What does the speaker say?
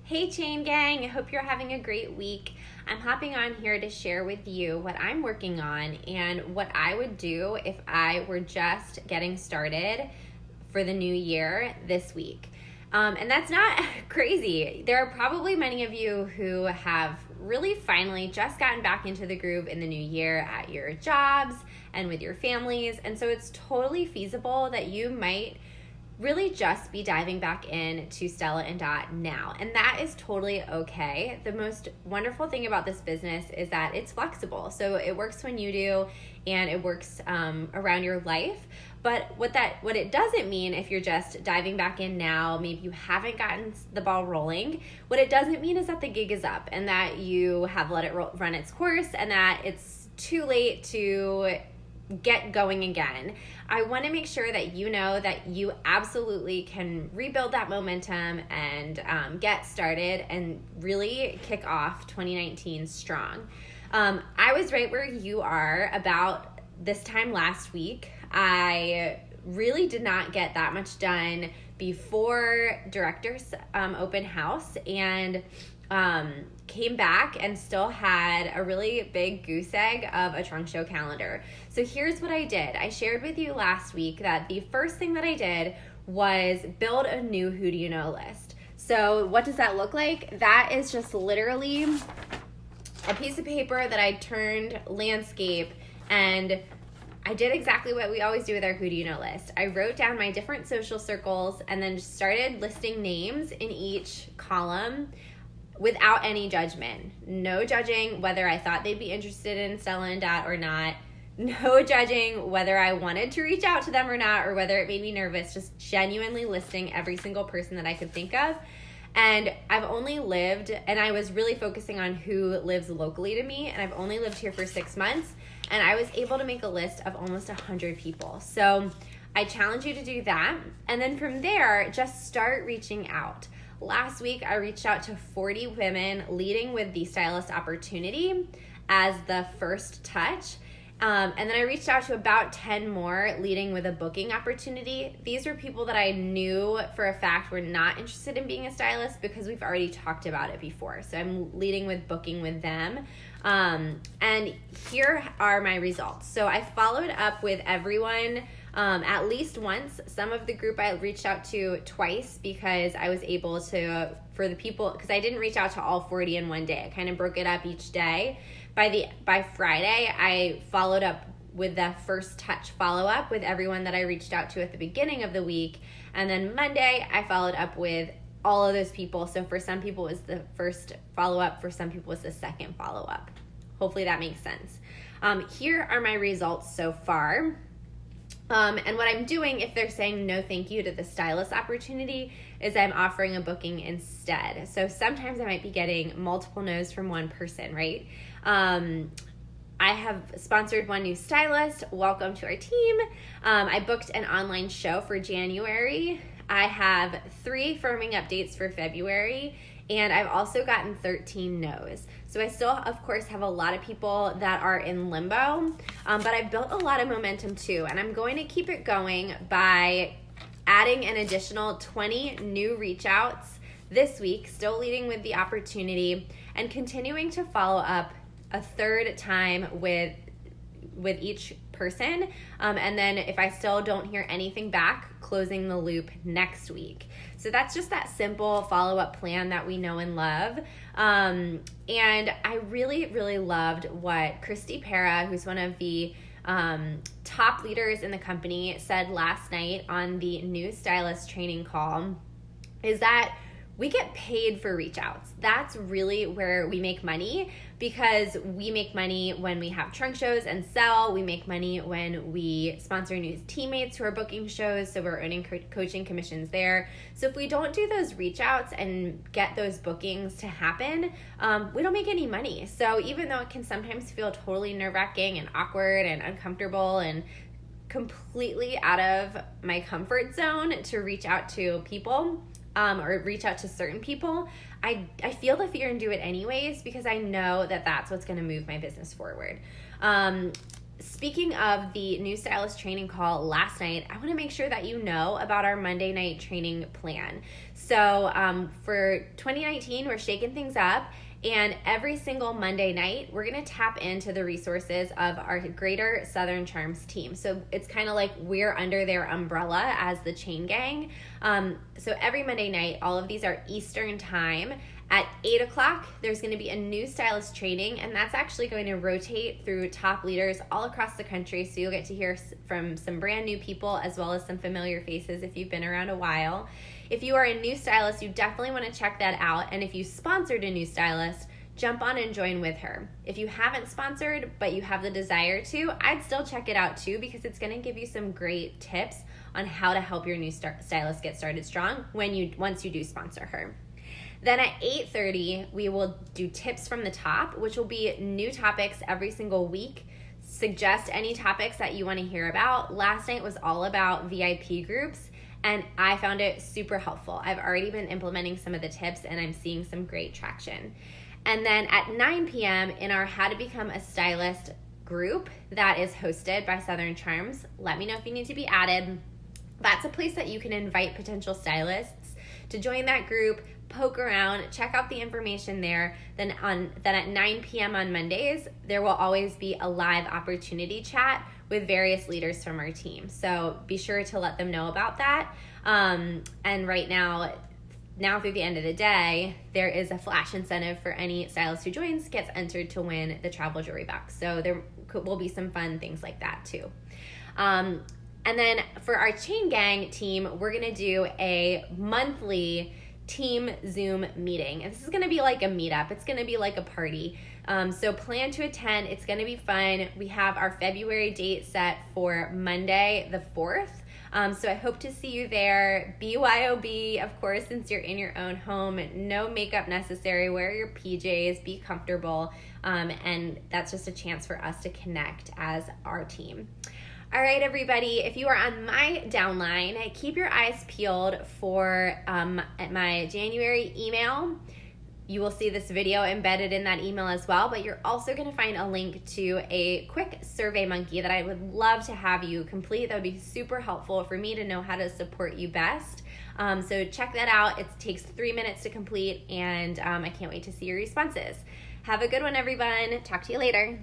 Hey Chain Gang, I hope you're having a great week. I'm hopping on here to share with you what I'm working on and what I would do if I were just getting started for the new year this week. And that's not crazy. There are probably many of you who have really finally just gotten back into the groove in the new year at your jobs and with your families. And so it's totally feasible that you might really just be diving back in to Stella and Dot now. And that is totally okay. The most wonderful thing about this business is that it's flexible. So it works when you do, and it works around your life. But what it doesn't mean, if you're just diving back in now, maybe you haven't gotten the ball rolling, what it doesn't mean is that the gig is up and that you have let it run its course and that it's too late to get going again. I want to make sure that you know that you absolutely can rebuild that momentum and get started and really kick off 2019 strong. I was right where you are about this time last week. I really did not get that much done before director's open house, and came back and still had a really big goose egg of a trunk show calendar. So here's what I did. I shared with you last week that the first thing that I did was build a new Who Do You Know list. So what does that look like? That is just literally a piece of paper that I turned landscape, and I did exactly what we always do with our Who Do You Know list. I wrote down my different social circles and then started listing names in each column without any judgment. No judging whether I thought they'd be interested in Stella and Dot or not. No judging whether I wanted to reach out to them or not, or whether it made me nervous. Just genuinely listing every single person that I could think of. And I've only lived, and I was really focusing on who lives locally to me, and I've only lived here for 6 months, and I was able to make a list of almost 100 people. So I challenge you to do that. And then from there, just start reaching out. Last week, I reached out to 40 women, leading with the stylist opportunity as the first touch. And then I reached out to about 10 more, leading with a booking opportunity. These were people that I knew for a fact were not interested in being a stylist because we've already talked about it before. So I'm leading with booking with them. And here are my results. So I followed up with everyone at least once. Some of the group I reached out to twice because I was able to, for the people, because I didn't reach out to all 40 in one day. I kind of broke it up each day. By Friday, I followed up with the first touch follow-up with everyone that I reached out to at the beginning of the week. And then Monday, I followed up with all of those people. So for some people, it was the first follow-up. For some people, it was the second follow-up. Hopefully that makes sense. Here are my results so far. And what I'm doing, if they're saying no thank you to the stylist opportunity, is I'm offering a booking instead. So sometimes I might be getting multiple no's from one person, right? I have sponsored one new stylist. Welcome to our team. I booked an online show for January. I have 3 firming updates for February, and I've also gotten 13 no's. So I still, of course, have a lot of people that are in limbo, but I've built a lot of momentum too, and I'm going to keep it going by adding an additional 20 new reach outs this week, still leading with the opportunity, and continuing to follow up a third time with each person, and then if I still don't hear anything back, closing the loop next week. So that's just that simple follow-up plan that we know and love. And I really, really loved what Christy Para, who's one of the top leaders in the company, said last night on the new stylist training call, is that we get paid for reach outs. That's really where we make money, because we make money when we have trunk shows and sell. We make money when we sponsor new teammates who are booking shows, so we're earning coaching commissions there. So if we don't do those reach outs and get those bookings to happen, we don't make any money. So even though it can sometimes feel totally nerve-wracking and awkward and uncomfortable and completely out of my comfort zone to reach out to people, or reach out to certain people, I feel the fear and do it anyways, because I know that that's what's going to move my business forward. speaking of the new stylist training call last night, I want to make sure that you know about our Monday night training plan. So for 2019, we're shaking things up. And every single Monday night, we're going to tap into the resources of our Greater Southern Charms team. So it's kind of like we're under their umbrella as the Chain Gang. So every Monday night, all of these are Eastern time. At 8 o'clock, there's going to be a new stylist training, and that's actually going to rotate through top leaders all across the country. So you'll get to hear from some brand new people as well as some familiar faces if you've been around a while. If you are a new stylist, you definitely want to check that out. And if you sponsored a new stylist, jump on and join with her. If you haven't sponsored, but you have the desire to, I'd still check it out too, because it's going to give you some great tips on how to help your new stylist get started strong once you do sponsor her. Then at 8:30, we will do tips from the top, which will be new topics every single week. Suggest any topics that you want to hear about. Last night was all about VIP groups, and I found it super helpful. I've already been implementing some of the tips, and I'm seeing some great traction. And then at 9 p.m. in our How to Become a Stylist group that is hosted by Southern Charms, let me know if you need to be added. That's a place that you can invite potential stylists to join that group, poke around, check out the information there. Then at 9 p.m. on Mondays, there will always be a live opportunity chat with various leaders from our team. So be sure to let them know about that. And right now through the end of the day, there is a flash incentive for any stylist who joins, gets entered to win the travel jewelry box. So there will be some fun things like that too. And then for our Chain Gang team, we're gonna do a monthly team Zoom meeting. And this is gonna be like a meetup. It's gonna be like a party. So plan to attend. It's gonna be fun. We have our February date set for Monday the 4th. So I hope to see you there. BYOB, of course, since you're in your own home, no makeup necessary. Wear your PJs, be comfortable. And that's just a chance for us to connect as our team. All right, everybody, if you are on my downline, keep your eyes peeled for my January email. You will see this video embedded in that email as well, but you're also going to find a link to a quick SurveyMonkey that I would love to have you complete. That would be super helpful for me to know how to support you best. So check that out. It takes 3 minutes to complete, and I can't wait to see your responses. Have a good one, everyone. Talk to you later.